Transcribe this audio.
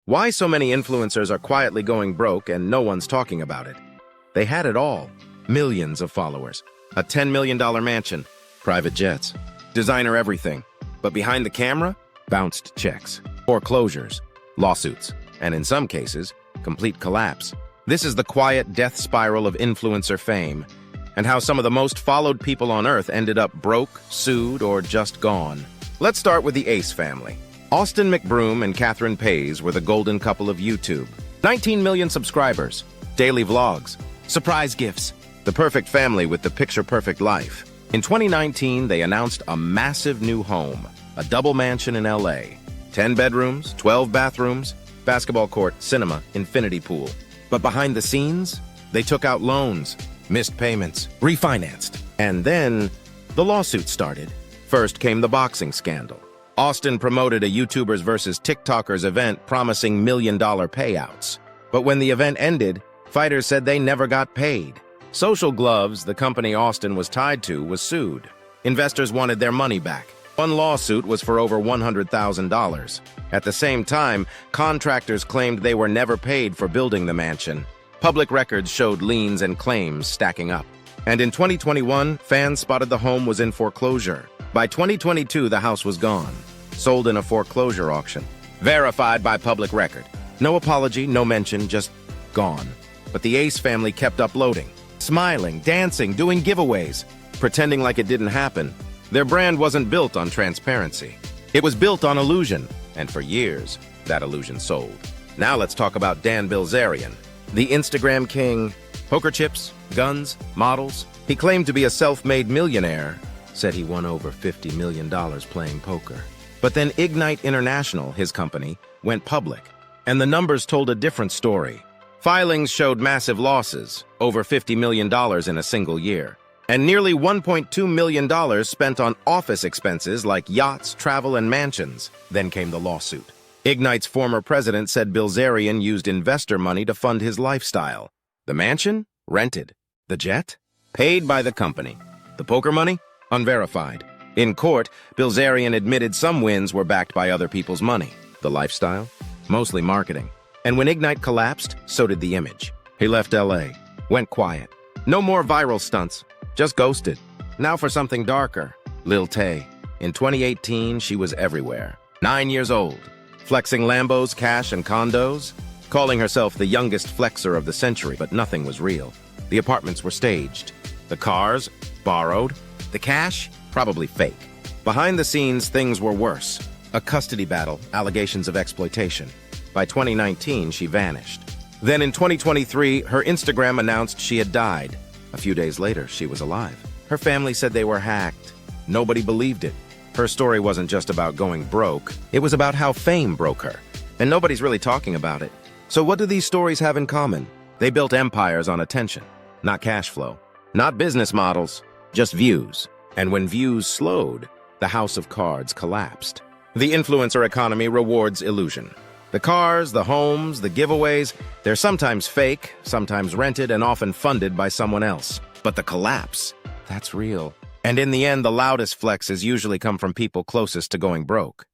Why so many influencers are quietly going broke and no one's talking about it? They had it all. Millions of followers, a $10 million mansion, private jets, designer everything. But behind the camera, bounced checks, foreclosures, lawsuits, and in some cases, complete collapse. This is the quiet death spiral of influencer fame, and how some of the most followed people on Earth ended up broke, sued, or just gone. Let's start with the Ace family. Austin McBroom and Catherine Pays were the golden couple of YouTube. 19 million subscribers, daily vlogs, surprise gifts, the perfect family with the picture-perfect life. In 2019, they announced a massive new home, a double mansion in LA. 10 bedrooms, 12 bathrooms, basketball court, cinema, infinity pool. But behind the scenes, they took out loans, missed payments, refinanced. And then the lawsuit started. First came the boxing scandal. Austin promoted a YouTubers versus TikTokers event promising million-dollar payouts. But when the event ended, fighters said they never got paid. Social Gloves, the company Austin was tied to, was sued. Investors wanted their money back. One lawsuit was for over $100,000. At the same time, contractors claimed they were never paid for building the mansion. Public records showed liens and claims stacking up. And in 2021, fans spotted the home was in foreclosure. By 2022, the house was gone, sold in a foreclosure auction, verified by public record. No apology, no mention, just gone. But the Ace family kept uploading, smiling, dancing, doing giveaways, pretending like it didn't happen. Their brand wasn't built on transparency. It was built on illusion, and for years, that illusion sold. Now let's talk about Dan Bilzerian, the Instagram king. Poker chips, guns, models. He claimed to be a self-made millionaire, said he won over $50 million playing poker. But then Ignite International, his company, went public, and the numbers told a different story. Filings showed massive losses, over $50 million in a single year, and nearly $1.2 million spent on office expenses like yachts, travel, and mansions. Then came the lawsuit. Ignite's former president said Bilzerian used investor money to fund his lifestyle. The mansion? Rented. The jet? Paid by the company. The poker money? Unverified. In court, Bilzerian admitted some wins were backed by other people's money. The lifestyle? Mostly marketing. And when Ignite collapsed, so did the image. He left LA. Went quiet. No more viral stunts. Just ghosted. Now for something darker. Lil Tay. In 2018, she was everywhere. 9 years old. Flexing Lambos, cash, and condos. Calling herself the youngest flexer of the century, but nothing was real. The apartments were staged. The cars? Borrowed. The cash? Probably fake. Behind the scenes, things were worse. A custody battle, allegations of exploitation. By 2019, she vanished. Then in 2023, her Instagram announced she had died. A few days later, she was alive. Her family said they were hacked. Nobody believed it. Her story wasn't just about going broke. It was about how fame broke her. And nobody's really talking about it. So what do these stories have in common? They built empires on attention, not cash flow. Not business models, just views. And when views slowed, the house of cards collapsed. The influencer economy rewards illusion. The cars, the homes, the giveaways, they're sometimes fake, sometimes rented, and often funded by someone else. But the collapse, that's real. And in the end, the loudest flexes usually come from people closest to going broke.